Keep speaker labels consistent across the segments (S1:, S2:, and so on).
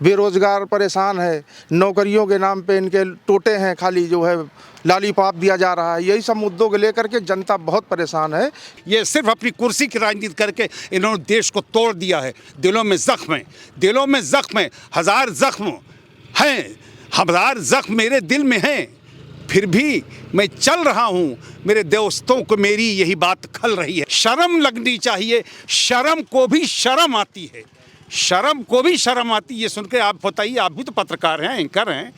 S1: बेरोजगार परेशान है, नौकरियों के नाम पे इनके टोटे हैं, खाली जो है लॉलीपॉप दिया जा रहा है। यही सब मुद्दों को लेकर के जनता बहुत परेशान है।
S2: ये सिर्फ अपनी कुर्सी की राजनीति करके इन्होंने देश को तोड़ दिया है। दिलों में जख्म है, दिलों में जख्म है, हजार जख्म हैं, हजार जख्म मेरे दिल में हैं, फिर भी मैं चल रहा हूँ। मेरे दोस्तों को मेरी यही बात खल रही है। शर्म लगनी चाहिए, शर्म को भी शर्म आती है, शर्म को भी शर्म आती है। ये सुन के आप बताइए, आप भी तो पत्रकार हैं, एंकर हैं।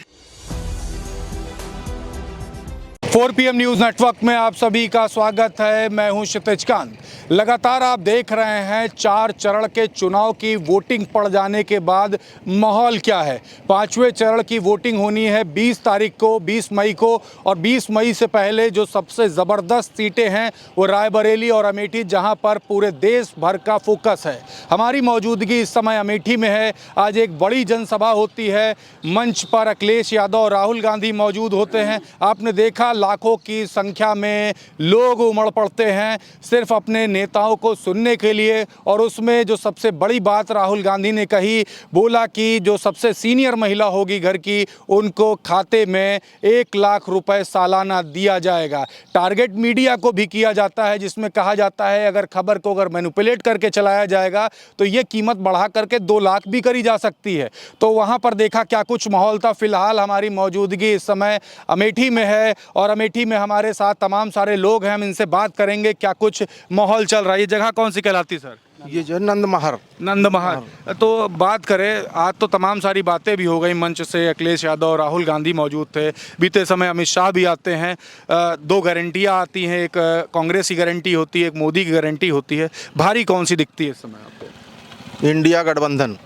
S3: 4 PM न्यूज़ नेटवर्क में आप सभी का स्वागत है। मैं हूं क्षितिज कांत। लगातार आप देख रहे हैं 4 चरण के चुनाव की वोटिंग पड़ जाने के बाद माहौल क्या है। 5वें चरण की वोटिंग होनी है 20 तारीख को, 20 मई को, और 20 मई से पहले जो सबसे ज़बरदस्त सीटें हैं वो रायबरेली और अमेठी, जहां पर पूरे देश भर का फोकस है। हमारी मौजूदगी इस समय अमेठी में है। आज एक बड़ी जनसभा होती है। मंच पर अखिलेश यादव और राहुल गांधी मौजूद होते हैं। आपने देखा लाखों की संख्या में लोग उमड़ पड़ते हैं सिर्फ अपने नेताओं को सुनने के लिए। और उसमें जो सबसे बड़ी बात राहुल गांधी ने कही, बोला कि जो सबसे सीनियर महिला होगी घर की, उनको खाते में 1 लाख रुपए सालाना दिया जाएगा। टारगेट मीडिया को भी किया जाता है, जिसमें कहा जाता है अगर खबर को अगर मैनिपुलेट करके चलाया जाएगा तो ये कीमत बढ़ा करके 2 लाख भी करी जा सकती है। तो वहाँ पर देखा क्या कुछ माहौल था। फिलहाल हमारी मौजूदगी इस समय अमेठी में है और अमेठी में हमारे साथ तमाम सारे लोग हैं। हम इनसे बात करेंगे क्या कुछ माहौल चल रहा है। ये जगह कौन सी कहलाती सर?
S1: ये जो है नंदमहर।
S3: नंदमहर। तो बात करें, आज तो तमाम सारी बातें भी हो गई। मंच से अखिलेश यादव और राहुल गांधी मौजूद थे। बीते समय अमित शाह भी आते हैं। 2 गारंटियाँ आती हैं, एक कांग्रेस की गारंटी होती है, एक मोदी की गारंटी होती है। भारी कौन सी दिखती है इस समय आपको?
S1: इंडिया गठबंधन।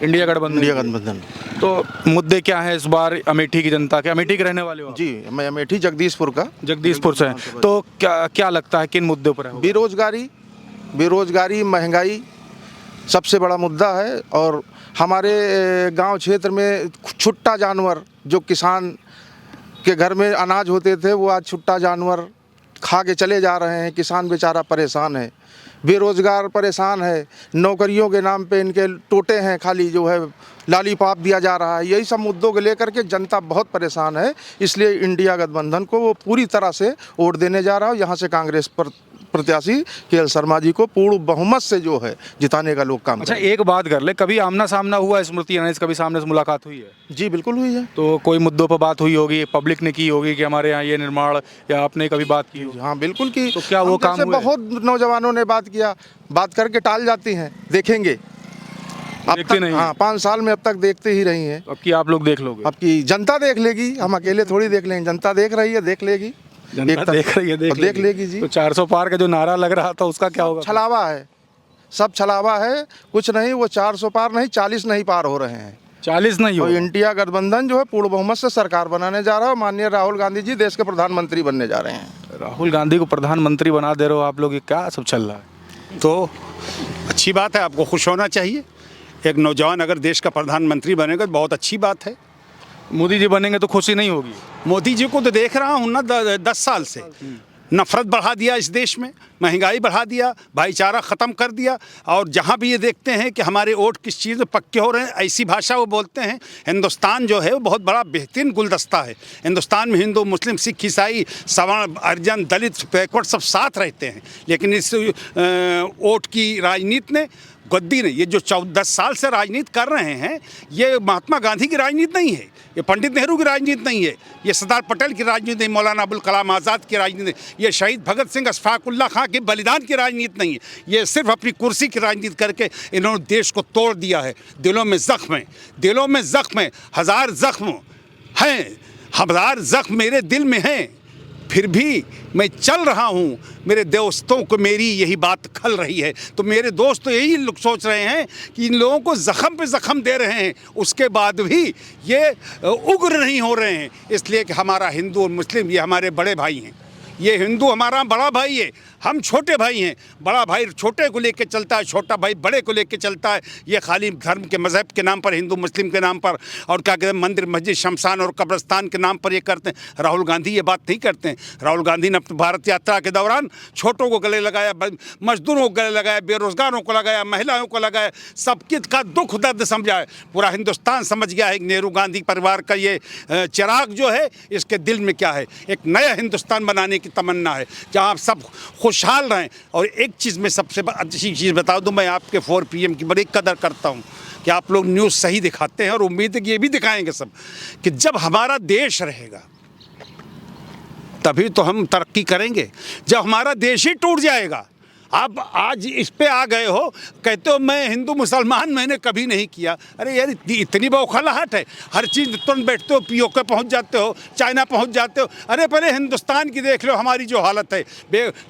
S3: इंडिया गठबंधन। तो मुद्दे क्या है इस बार अमेठी की जनता के? अमेठी के रहने वाले हो?
S1: जी, मैं अमेठी जगदीशपुर का।
S3: जगदीशपुर से। तो क्या लगता है किन मुद्दों पर है?
S1: बेरोजगारी, महंगाई सबसे बड़ा मुद्दा है। और हमारे गांव क्षेत्र में छुट्टा जानवर, जो किसान के घर में अनाज होते थे, वो आज छुट्टा जानवर खा के चले जा रहे हैं। किसान बेचारा परेशान है, बेरोजगार परेशान है, नौकरियों के नाम पे इनके टोटे हैं, खाली जो है लॉलीपॉप दिया जा रहा है। यही सब मुद्दों को लेकर के जनता बहुत परेशान है। इसलिए इंडिया गठबंधन को वो पूरी तरह से वोट देने जा रहा है। यहाँ से कांग्रेस पर प्रत्याशी केएल शर्मा जी को पूर्ण बहुमत से जो है जिताने का लोग काम।
S3: अच्छा, एक बात कर ले, कभी आमना सामना हुआ स्मृति ईरानी से? कभी सामने से मुलाकात हुई है?
S1: जी बिल्कुल हुई है।
S3: तो कोई मुद्दों पर बात हुई होगी, पब्लिक ने की होगी कि हमारे यहाँ ये निर्माण, या आपने कभी बात की होगी?
S1: हाँ बिल्कुल की।
S3: तो क्या वो काम हुए?
S1: बहुत नौजवानों ने बात किया, बात करके टाल जाती हैं। देखेंगे अब तक नहीं। हाँ, 5 साल में अब तक देखते ही रही हैं।
S3: अब की आप लोग देख लोगे?
S1: अब की जनता देख लेगी, हम अकेले थोड़ी देख लेंगे। जनता देख रही है, देख लेगी।
S3: जनता देख रही है, देख लेगी जी। तो 400 पार का जो नारा लग रहा था उसका क्या होगा?
S1: छलावा है, सब छलावा है, कुछ नहीं। वो 400 पार नहीं, 40 नहीं पार हो रहे हैं।
S3: 40 नहीं हो।
S1: इंडिया गठबंधन जो है पूर्ण बहुमत से सरकार बनाने जा रहा है। माननीय राहुल गांधी जी देश के प्रधानमंत्री बनने जा रहे हैं।
S3: राहुल गांधी को प्रधानमंत्री बना दे रहे हो आप लोग, ये क्या सब चल रहा है?
S2: तो अच्छी बात है, आपको खुश होना चाहिए। एक नौजवान अगर देश का प्रधानमंत्री बनेगा तो बहुत अच्छी बात है।
S3: मोदी जी बनेंगे तो खुशी नहीं होगी?
S2: मोदी जी को तो देख रहा हूँ ना 10 साल से नफरत बढ़ा दिया इस देश में, महंगाई बढ़ा दिया, भाईचारा ख़त्म कर दिया। और जहाँ भी ये देखते हैं कि हमारे वोट किस चीज़ में पक्के हो रहे हैं, ऐसी भाषा वो बोलते हैं। हिंदुस्तान जो है वो बहुत बड़ा बेहतरीन गुलदस्ता है। हिंदुस्तान में हिंदू, मुस्लिम, सिख, ईसाई, सवर्ण, हरिजन, दलित, बैकवर्ड सब साथ रहते हैं। लेकिन इस वोट की राजनीति ने, गद्दी ने, ये जो 10 साल से राजनीति कर रहे हैं, ये महात्मा गांधी की राजनीति नहीं है, ये पंडित नेहरू की राजनीति नहीं है, ये सरदार पटेल की राजनीति नहीं, मौलाना अबुल कलाम आज़ाद की राजनीति नहीं, ये शहीद भगत सिंह, अशफाकुल्ला खां के बलिदान की राजनीति नहीं है। ये सिर्फ अपनी कुर्सी की राजनीति करके इन्होंने देश को तोड़ दिया है। दिलों में जख्म है, दिलों में जख्म है, हजार जख्म हैं, हजार जख्म मेरे दिल में हैं, फिर भी मैं चल रहा हूँ। मेरे दोस्तों को मेरी यही बात खल रही है। तो मेरे दोस्त तो यही लोग सोच रहे हैं कि इन लोगों को ज़ख़म पे ज़ख़म दे रहे हैं, उसके बाद भी ये उग्र नहीं हो रहे हैं। इसलिए कि हमारा हिंदू और मुस्लिम ये हमारे बड़े भाई हैं। ये हिंदू हमारा बड़ा भाई है, हम छोटे भाई हैं, बड़ा भाई छोटे को लेके चलता है, छोटा भाई बड़े को लेके चलता है। ये खाली धर्म के मज़हब के नाम पर, हिंदू मुस्लिम के नाम पर और क्या कहते हैं मंदिर मस्जिद शमशान और कब्रिस्तान के नाम पर ये करते हैं। राहुल गांधी ये बात नहीं करते हैं। राहुल गांधी ने अपनी भारत यात्रा के दौरान छोटों को गले लगाया, मजदूरों को गले लगाया, बेरोजगारों को लगाया, महिलाओं को लगाया, सबके का दुख दर्द समझा है। पूरा हिंदुस्तान समझ गया है नेहरू गांधी परिवार का ये चिराग जो है इसके दिल में क्या है, एक नया हिंदुस्तान बनाने की तमन्ना है जहाँ आप सब खुशहाल रहें। और एक चीज़ में सबसे अच्छी चीज़ बता दूं, मैं आपके 4 PM की बड़ी कदर करता हूं कि आप लोग न्यूज़ सही दिखाते हैं और उम्मीद है कि ये भी दिखाएंगे सब, कि जब हमारा देश रहेगा तभी तो हम तरक्की करेंगे। जब हमारा देश ही टूट जाएगा, आप आज इस पे आ गए हो, कहते हो मैं हिंदू मुसलमान मैंने कभी नहीं किया। अरे यार इतनी बौखलाहट है, हर चीज़ तुरंत बैठते हो, POK पहुंच जाते हो, चाइना पहुंच जाते हो। अरे पहले हिंदुस्तान की देख लो हमारी जो हालत है,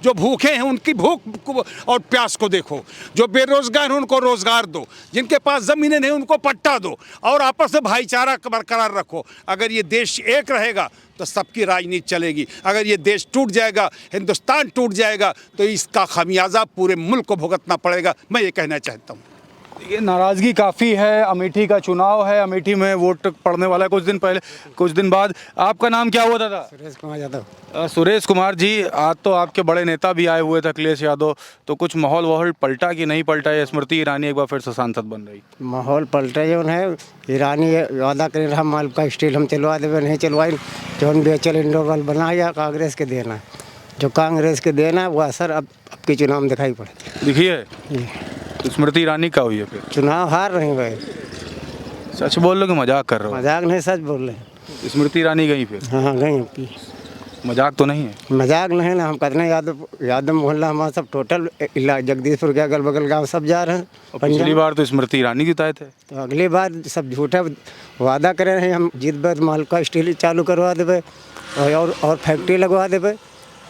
S2: जो भूखे हैं उनकी भूख और प्यास को देखो, जो बेरोजगार हैं उनको रोज़गार दो, जिनके पास ज़मीनें नहीं उनको पट्टा दो और आपस में भाईचारा बरकरार रखो। अगर ये देश एक रहेगा तो सबकी राजनीति चलेगी। अगर ये देश टूट जाएगा, हिंदुस्तान टूट जाएगा, तो इसका खामियाजा पूरे मुल्क को भुगतना पड़ेगा। मैं ये कहना चाहता हूँ।
S3: ये नाराज़गी काफ़ी है। अमेठी का चुनाव है, अमेठी में वोट पड़ने वाला है कुछ दिन बाद। आपका नाम क्या हुआ था?
S4: सुरेश कुमार यादव।
S3: सुरेश कुमार जी, आज तो आपके बड़े नेता भी आए हुए थे, अखिलेश यादव, तो कुछ माहौल पलटा कि नहीं पलटा? है स्मृति ईरानी एक बार फिर से सांसद बन रही?
S4: माहौल पलटा जो है, ईरानी वादा कर रहा माल का स्टील हम चलवा देवे, नहीं चलवाई। जो BHL इंडोर बना या कांग्रेस के देना, जो कांग्रेस के देना वो असर अब के चुनाव में दिखाई पड़े।
S3: देखिए तो स्मृति ईरानी का हुई है फिर
S4: चुनाव हार रहे हैं भाई।
S3: सच बोल लो कि मजाक कर रहे हो?
S4: मजाक नहीं, सच बोल रहे हैं।
S3: स्मृति ईरानी गई फिर?
S4: हाँ गई।
S3: मजाक तो नहीं है?
S4: मजाक नहीं ना, हम कहते हैं यादव मोहल्ला हमारा सब टोटल जगदीशपुर के अगल बगल गाँव सब जा रहे हैं।
S3: पिछली बार तो स्मृति ईरानी जिताए थे,
S4: तो अगली बार सब झूठा वादा करे रहे, हम जीत बैठ माल का स्टील चालू करवा देवे और फैक्ट्री लगवा देवे,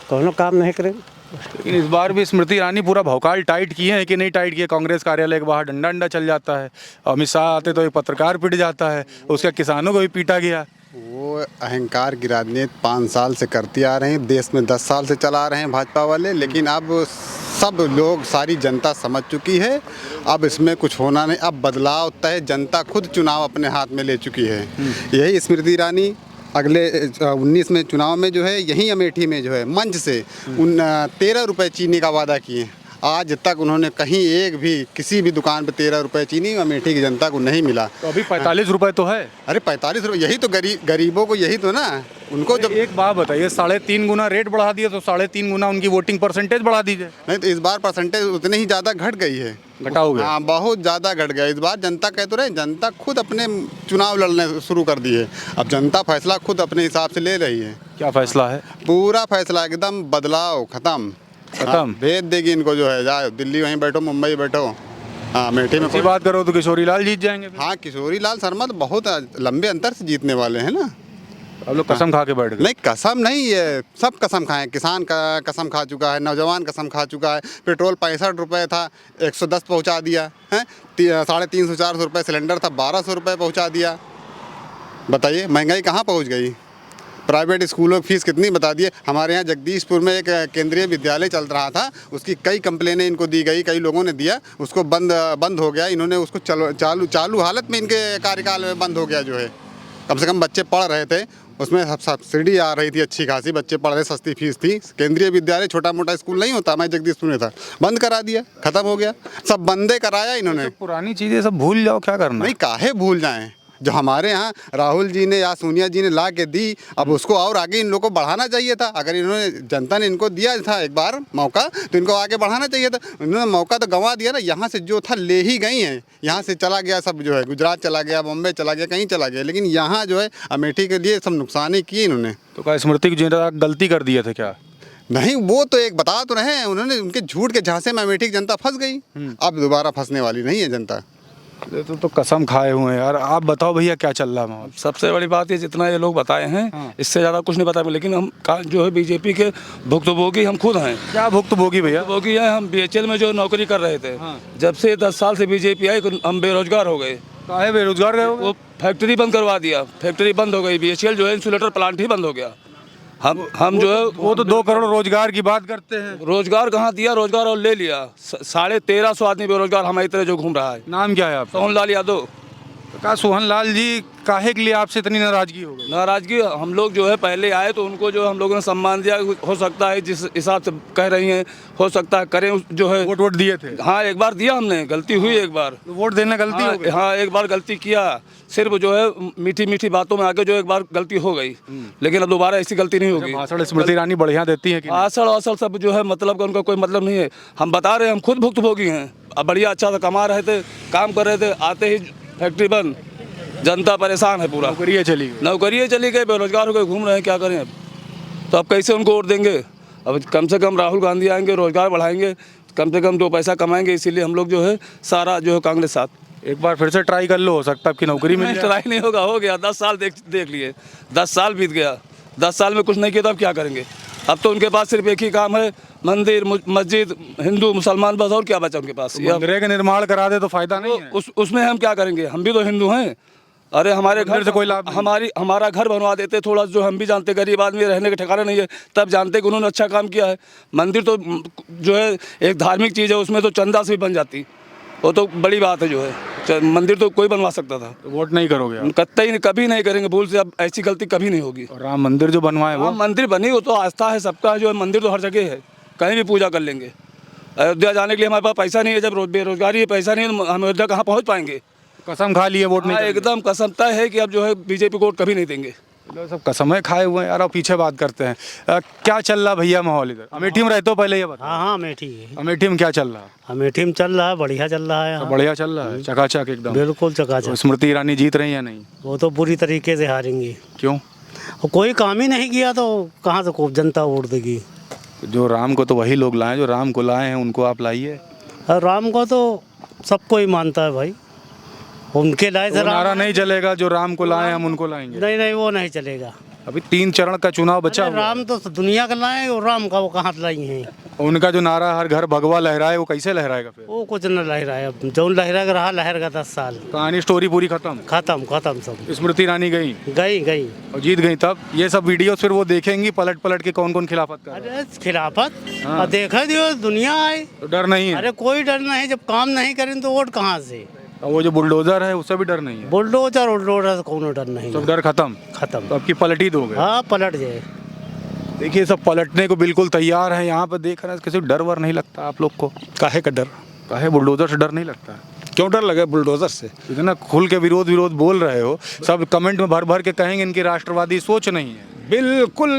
S4: कोनो काम नहीं करेंगे।
S3: लेकिन इस बार भी स्मृति ईरानी पूरा भौकाल टाइट किए हैं कि नहीं टाइट किए? कांग्रेस कार्यालय के बाहर डंडा चल जाता है, अमित शाह आते तो एक पत्रकार पिट जाता है, उसका किसानों को भी पीटा गया।
S5: वो अहंकार की राजनीति 5 साल से करती आ रहे हैं, देश में 10 साल से चला रहे हैं भाजपा वाले। लेकिन अब सब लोग, सारी जनता समझ चुकी है, अब इसमें कुछ होना नहीं। अब बदलाव तय जनता खुद चुनाव अपने हाथ में ले चुकी है। यही स्मृति ईरानी अगले 19 में चुनाव में जो है, यहीं अमेठी में जो है मंच से 13 रुपये चीनी का वादा किए। आज तक उन्होंने कहीं एक भी किसी भी दुकान पे 13 रुपये चीनी अमेठी की जनता को नहीं मिला।
S3: तो अभी 45 रुपये तो है।
S5: अरे 45 रुपये, यही तो गरीबों को, यही तो ना उनको। जब
S3: एक बात बताइए, 3.5 गुना रेट बढ़ा दिया तो 3.5 गुना उनकी वोटिंग परसेंटेज बढ़ा दीजिए।
S5: नहीं तो इस बार परसेंटेज उतनी ही ज़्यादा घट गई है,
S3: घटा हो गया।
S5: हाँ बहुत ज़्यादा घट गया इस बार। जनता कह तो रहे, जनता खुद अपने चुनाव लड़ने शुरू कर दिए। अब जनता फैसला खुद अपने हिसाब से ले रही है।
S3: क्या फैसला है?
S5: पूरा फैसला एकदम बदलाव खत्म। भेज देगी इनको, जो है जाओ दिल्ली वहीं बैठो, मुंबई बैठो। हाँ अमेठी में
S3: बात करो तो किशोरी लाल जीत जाएंगे।
S5: हाँ किशोरी लाल शर्मा तो बहुत लंबे अंतर से जीतने वाले हैं ना।
S3: अब लोग कसम खा के बैठ गए।
S5: नहीं कसम नहीं, ये सब कसम खाएं। किसान का कसम खा चुका है, नौजवान कसम खा चुका है। पेट्रोल 65 रुपये था, 110 पहुंचा दिया है। 350-400 रुपये सिलेंडर था, 1200 रुपये पहुंचा दिया। बताइए महंगाई कहाँ पहुंच गई। प्राइवेट स्कूलों की फीस कितनी बता दिए। हमारे यहाँ जगदीशपुर में एक केंद्रीय विद्यालय चल रहा था, उसकी कई कंप्लेनें इनको दी गई, कई लोगों ने दिया, उसको बंद हो गया। इन्होंने उसको चालू हालत में इनके कार्यकाल में बंद हो गया। जो है कम से कम बच्चे पढ़ रहे थे, उसमें सब्सिडी आ रही थी अच्छी खासी, बच्चे पढ़ रहे, सस्ती फीस थी। केंद्रीय विद्यालय छोटा मोटा स्कूल नहीं होता, मैं जगदीशपुर में था, बंद करा दिया, खत्म हो गया। सब बंदे कराया इन्होंने।
S3: पुरानी चीज़ें सब भूल जाओ, क्या करना?
S5: नहीं काहे भूल जाएं, जो हमारे यहाँ राहुल जी ने या सोनिया जी ने ला के दी, अब उसको और आगे इन लोगों को बढ़ाना चाहिए था। अगर इन्होंने, जनता ने इनको दिया था एक बार मौका, तो इनको आगे बढ़ाना चाहिए था। इन्होंने मौका तो गंवा दिया ना। यहाँ से जो था ले ही गई हैं, यहाँ से चला गया सब, जो है गुजरात चला गया, बॉम्बे चला गया, कहीं चला गया। लेकिन यहाँ जो है अमेठी के लिए सब नुकसान ही किए इन्होंने।
S3: तो क्या स्मृति की गलती कर दिए थे क्या?
S5: नहीं वो तो एक बता तो रहे हैं, उन्होंने उनके झूठ के झांसे में अमेठी की जनता फंस गई। अब दोबारा फंसने वाली नहीं है जनता।
S3: तो कसम खाए हुए हैं यार। आप बताओ भैया क्या चल रहा है?
S6: सबसे बड़ी बात ये, जितना ये लोग बताए हैं इससे ज़्यादा कुछ नहीं बताया। लेकिन हम जो है बीजेपी के भुक्तभोगी हम खुद हैं।
S3: क्या भुक्तभोगी भैया?
S6: भुक्तभोगी है, हम BHL में जो नौकरी कर रहे थे, जब से 10 साल से बीजेपी आई हम बेरोजगार हो गए।
S3: काहे बेरोजगार गए?
S6: वो फैक्ट्री बंद करवा दिया, फैक्ट्री बंद हो गई। BHL जो है इंसुलेटर प्लांट ही बंद हो गया। हम जो है
S3: वो तो 2 करोड़ रोजगार की बात करते हैं।
S6: रोजगार कहाँ दिया, रोजगार और ले लिया। 1350 आदमी बेरोजगार हमारी तरह जो घूम रहा है।
S3: नाम क्या है आपका?
S6: सोहनलाल यादव।
S3: तो कहा सोहनलाल जी, काहे के लिए आपसे इतनी नाराजगी हो गई?
S6: नाराजगी, हम लोग जो है पहले आए तो उनको जो हम लोगों ने सम्मान दिया। हो सकता है जिस हिसाब से कह रही हैं, हो सकता है करें जो है।
S3: वोट दिए थे?
S6: हाँ, एक बार दिया हमने, गलती हुई एक बार।
S3: तो वोट देना गलती हो गई?
S6: हाँ, एक बार गलती किया, सिर्फ जो है मीठी मीठी बातों में आके जो एक बार गलती हो गई, लेकिन अब दोबारा ऐसी गलती नहीं होगी।
S3: भाषण स्मृति ईरानी बढ़िया देती है कि नहीं?
S6: आसल आसल सब जो है मतलब का उनका कोई मतलब नहीं है। हम बता रहे हैं, हम खुद भुक्तभोगी हैं। अब बढ़िया अच्छा सा कमा रहे थे, काम कर रहे थे, आते ही फैक्ट्री बंद, जनता परेशान है पूरा।
S3: नौकरियाँ चली गई।
S6: नौकरियाँ चली गई, बेरोजगार हो गए, घूम रहे हैं, क्या करें अब? तो अब कैसे उनको वोट देंगे? अब कम से कम राहुल गांधी आएंगे, रोजगार बढ़ाएंगे, कम से कम 2 पैसा कमाएंगे, इसीलिए हम लोग जो है सारा जो है कांग्रेस साथ।
S3: एक बार फिर से ट्राई कर लो, हो सकता है आपकी नौकरी मिल जाए।
S6: ट्राई नहीं होगा, हो गया 10 साल देख लिए, 10 साल बीत गया, 10 साल में कुछ नहीं किया तो अब क्या करेंगे? अब तो उनके पास सिर्फ एक ही काम है, मंदिर मस्जिद, हिंदू मुसलमान, बस और क्या बचा उनके पास?
S3: मंदिर का निर्माण करा दे तो फायदा नहीं है?
S6: उसमें हम क्या करेंगे? हम भी तो हिंदू हैं। अरे हमारे घर
S3: से कोई लाभ नहीं।
S6: हमारा घर बनवा देते थोड़ा, जो हम भी जानते गरीब आदमी रहने का ठिकाना नहीं है, तब जानते कि उन्होंने अच्छा काम किया है। मंदिर तो जो है एक धार्मिक चीज़ है, उसमें तो चंदा से भी बन जाती, वो तो बड़ी बात है। जो है मंदिर तो कोई बनवा सकता था।
S3: तो वोट नहीं करोगे आप?
S6: कतई नहीं, कभी नहीं करेंगे, भूल से अब ऐसी गलती कभी नहीं होगी।
S3: और राम मंदिर जो बनवाए वो?
S6: मंदिर बनी, वो तो आस्था है सबका, जो है मंदिर तो हर जगह है, कहीं भी पूजा कर लेंगे। अयोध्या जाने के लिए हमारे पास पैसा नहीं है, जब बेरोजगारी है, पैसा नहीं है, हम अयोध्या कहाँ पहुँच पाएंगे?
S3: कसम खा लिए वोट नहीं
S6: हाँ,
S3: करेंगे?
S6: एकदम कसम तय है कि अब जो है बीजेपी को वोट कभी नहीं देंगे।
S3: लोग सब कसमें खाए हुए हैं यार। अब पीछे बात करते हैं। क्या चल रहा भैया माहौल इधर? अमेठी में रहते हो, पहले ये बताओ।
S7: हाँ अमेठी है।
S3: अमेठी में क्या चल रहा?
S7: अमेठी में चल रहा है, बढ़िया चल रहा है यहाँ।
S3: बढ़िया चल रहा है, चकाचक एकदम।
S7: बिल्कुल
S3: तो
S7: चकाचक।
S3: स्मृति ईरानी जीत रही है नहीं?
S7: वो तो बुरी तरीके से हारेंगी।
S3: क्यों?
S7: और कोई काम ही नहीं किया तो कहाँ से को जनता वोट देगी?
S3: जो राम को तो वही लोग लाए, जो राम को लाए हैं उनको आप लाइए।
S7: और राम को तो सबको ही मानता है भाई, उनके लाए
S3: तो
S7: से
S3: नारा
S7: राम
S3: नहीं चलेगा, जो राम को लाए हम उनको लाएंगे?
S7: नहीं नहीं, वो नहीं चलेगा।
S3: अभी 3 चरण का चुनाव बचा
S7: अरे
S3: हुआ है।
S7: राम तो दुनिया का लाए, और राम का वो कहाँ लाई हैं?
S3: उनका जो नारा हर घर भगवा लहराए, वो कैसे लहराएगा फिर?
S7: वो कुछ न लहराए, अब जो लहरा रहा लहरेगा 10 साल।
S3: कहानी स्टोरी पूरी खत्म।
S7: खत्म सब।
S3: स्मृति ईरानी गई
S7: गई
S3: और जीत गई, तब ये सब वीडियोस फिर वो देखेंगी पलट पलट के कौन कौन खिलाफत कर रहा है।
S7: अरे खिलाफत
S3: हाँ।
S7: और देखा दियो दुनिया आए।
S3: तो डर नहीं है?
S7: अरे कोई डर नहीं, जब काम नहीं करें तो वोट कहाँ से?
S3: और वो जो बुलडोजर है उससे भी डर नहीं है?
S7: बुलडोजर उलडोजर कोनो डर नहीं।
S3: सब डर खत्म।
S7: खत्म।
S3: तो अब की पलट ही दोगे?
S7: हाँ पलट जाए।
S3: देखिए सब पलटने को बिल्कुल तैयार है यहाँ पर, देख रहे हैं। किसी को डर वर नहीं लगता आप लोग को?
S2: काहे का डर?
S3: काहे बुलडोजर से डर नहीं लगता?
S2: क्यों डर लगे बुलडोजर से?
S3: इतना खुल के विरोध बोल रहे हो, सब कमेंट में भर भर के कहेंगे इनकी राष्ट्रवादी सोच नहीं है।
S2: बिल्कुल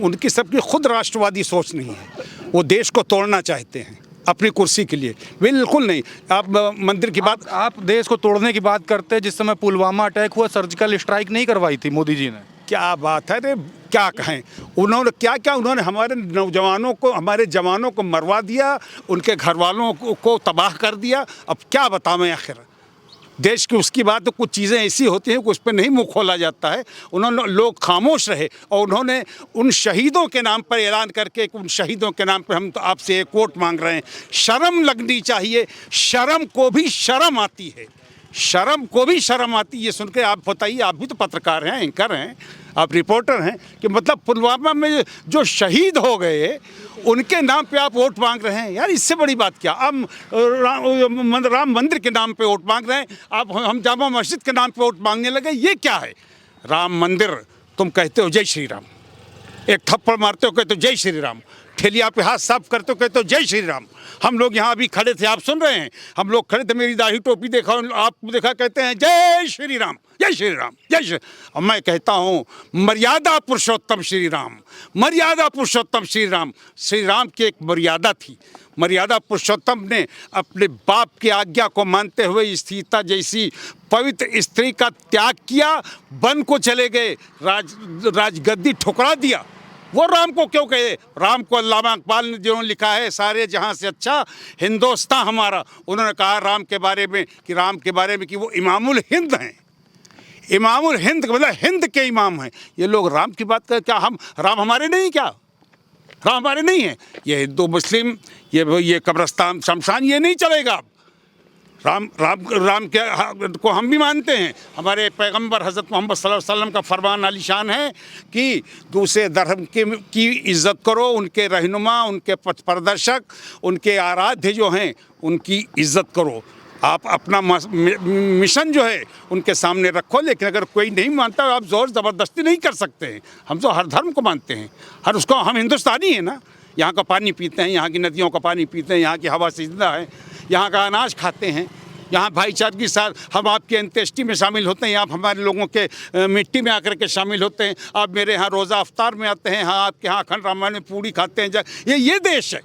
S2: उनकी सबकी खुद राष्ट्रवादी सोच नहीं है। वो देश को तोड़ना चाहते हैं अपनी कुर्सी के लिए, बिल्कुल नहीं। आप मंदिर की बात,
S3: आप देश को तोड़ने की बात करते हैं। जिस समय पुलवामा अटैक हुआ, सर्जिकल स्ट्राइक नहीं करवाई थी मोदी जी ने?
S2: क्या बात है रे, क्या कहें। उन्होंने क्या उन्होंने हमारे नौजवानों को, हमारे जवानों को मरवा दिया, उनके घर वालों को तबाह कर दिया। अब क्या बतावें आखिर देश की उसकी बात। तो कुछ चीज़ें ऐसी होती हैं कि उस पर नहीं मुँह खोला जाता है। उन्होंने लोग खामोश रहे, और उन्होंने उन शहीदों के नाम पर ऐलान करके, उन शहीदों के नाम पर हम तो आपसे एक वोट मांग रहे हैं। शर्म लगनी चाहिए, शर्म को भी शर्म आती है, शर्म को भी शर्म आती है। ये सुन के आप बताइए, आप भी तो पत्रकार हैं, एंकर हैं, आप रिपोर्टर हैं, कि मतलब पुलवामा में जो शहीद हो गए उनके नाम पे आप वोट मांग रहे हैं। यार इससे बड़ी बात क्या? आप राम मंदिर के नाम पे वोट मांग रहे हैं, आप हम जामा मस्जिद के नाम पे वोट मांगने लगे। ये क्या है? राम मंदिर तुम कहते हो जय श्री राम, एक थप्पड़ मारते हो कहते हो जय श्री राम, ठेलिया पे हाथ साफ करते हो कहते हो जय श्री राम। हम लोग यहाँ अभी खड़े थे, आप सुन रहे हैं, हम लोग खड़े थे, मेरी दाढ़ी टोपी देखा, आपको देखा, कहते हैं जय श्री राम, जय श्री राम, जय श्री। और मैं कहता हूँ मर्यादा पुरुषोत्तम श्री राम, मर्यादा पुरुषोत्तम श्री राम। श्री राम की एक मर्यादा थी। मर्यादा पुरुषोत्तम ने अपने बाप की आज्ञा को मानते हुए सीता जैसी पवित्र स्त्री का त्याग किया, वन को चले गए, राजगद्दी ठुकरा दिया। वो राम को क्यों कहे? राम को अल्लामा इकबाल ने जिन्होंने लिखा है सारे जहां से अच्छा हिंदुस्तान हमारा, उन्होंने कहा राम के बारे में कि वो इमामुल हिंद हैं। इमामुल हिंद मतलब हिंद के इमाम हैं। ये लोग राम की बात करें, क्या हम राम हमारे नहीं? क्या राम हमारे नहीं है? ये हिंदू मुस्लिम, ये कब्रस्तान शमशान, ये नहीं चलेगा। राम को हम भी मानते हैं। हमारे पैगंबर हज़रत मोहम्मद सल्लल्लाहु अलैहि वसल्लम का फरमान आलीशान है कि दूसरे धर्म की इज़्ज़त करो, उनके रहनुमा, उनके पथ प्रदर्शक, उनके आराध्य जो हैं उनकी इज़्ज़त करो। आप अपना मिशन जो है उनके सामने रखो, लेकिन अगर कोई नहीं मानता आप ज़ोर ज़बरदस्ती नहीं कर सकते हैं। हम तो हर धर्म को मानते हैं, हर उसको, हम हिंदुस्तानी हैं ना, यहाँ का पानी पीते हैं, यहाँ की नदियों का पानी पीते हैं, यहाँ की हवा से जिंदा है, यहाँ का अनाज खाते हैं, यहाँ भाईचारे के साथ हम आपके अंत्येष्टि में शामिल होते हैं, आप हमारे लोगों के मिट्टी में आकर के शामिल होते हैं, आप मेरे यहाँ रोज़ा अफ्तार में आते हैं, हाँ आपके यहाँ अखंड रामायण में पूड़ी खाते हैं। ये देश है,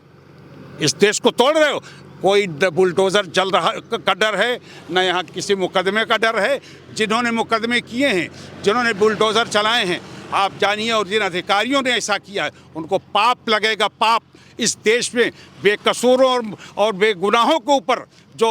S2: इस देश को तोड़ रहे हो। कोई बुलडोज़र चल रहा का डर है न यहाँ किसी मुकदमे का डर है। जिन्होंने मुकदमे किए हैं, जिन्होंने बुलडोज़र चलाए हैं, आप जानिए, और जिन अधिकारियों ने ऐसा किया है उनको पाप लगेगा, पाप। इस देश में बेकसूरों और बेगुनाहों के ऊपर जो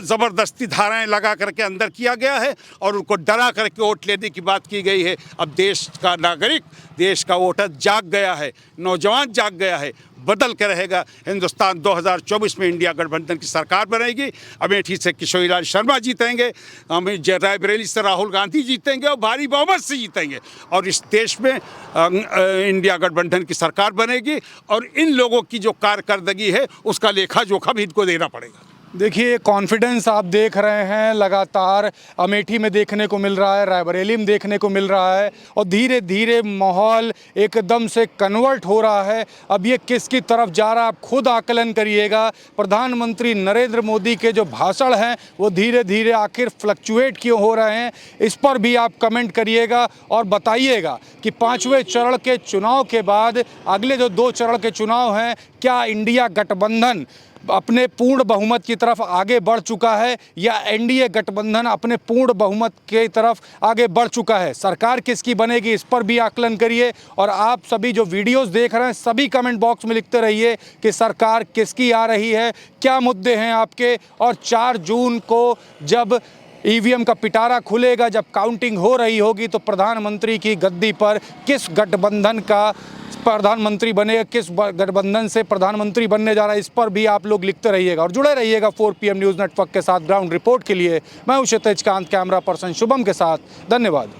S2: ज़बरदस्ती धाराएं लगा करके अंदर किया गया है और उनको डरा करके वोट लेने की बात की गई है। अब देश का नागरिक, देश का वोटर जाग गया है, नौजवान जाग गया है, बदल के रहेगा। हिंदुस्तान 2024 में इंडिया गठबंधन की सरकार बनेगी। अमेठी से किशोरीलाल शर्मा जीतेंगे, रायबरेली से राहुल गांधी जीतेंगे और भारी बहुमत से जीतेंगे, और इस देश में इंडिया गठबंधन की सरकार बनेगी। और इन लोगों की जो कारकर्दगी है उसका लेखा जोखा भी इनको देना पड़ेगा।
S3: देखिए, कॉन्फिडेंस आप देख रहे हैं लगातार अमेठी में देखने को मिल रहा है, रायबरेली में देखने को मिल रहा है, और धीरे धीरे माहौल एकदम से कन्वर्ट हो रहा है। अब ये किसकी तरफ जा रहा है आप खुद आकलन करिएगा। प्रधानमंत्री नरेंद्र मोदी के जो भाषण हैं वो धीरे धीरे आखिर फ्लक्चुएट क्यों हो रहे हैं, इस पर भी आप कमेंट करिएगा और बताइएगा कि 5वें चरण के चुनाव के बाद अगले जो 2 चरण के चुनाव हैं, क्या इंडिया गठबंधन अपने पूर्ण बहुमत की तरफ आगे बढ़ चुका है या एनडीए गठबंधन अपने पूर्ण बहुमत की तरफ आगे बढ़ चुका है। सरकार किसकी बनेगी, इस पर भी आकलन करिए। और आप सभी जो वीडियोस देख रहे हैं सभी कमेंट बॉक्स में लिखते रहिए कि सरकार किसकी आ रही है, क्या मुद्दे हैं आपके। और 4 जून को जब ईवीएम का पिटारा खुलेगा, जब काउंटिंग हो रही होगी, तो प्रधानमंत्री की गद्दी पर किस गठबंधन का प्रधानमंत्री बनेगा, किस गठबंधन से प्रधानमंत्री बनने जा रहा है, इस पर भी आप लोग लिखते रहिएगा। और जुड़े रहिएगा 4PM न्यूज़ नेटवर्क के साथ। ग्राउंड रिपोर्ट के लिए मैं हूं क्षितिज कांत, कैमरा पर्सन शुभम के साथ। धन्यवाद।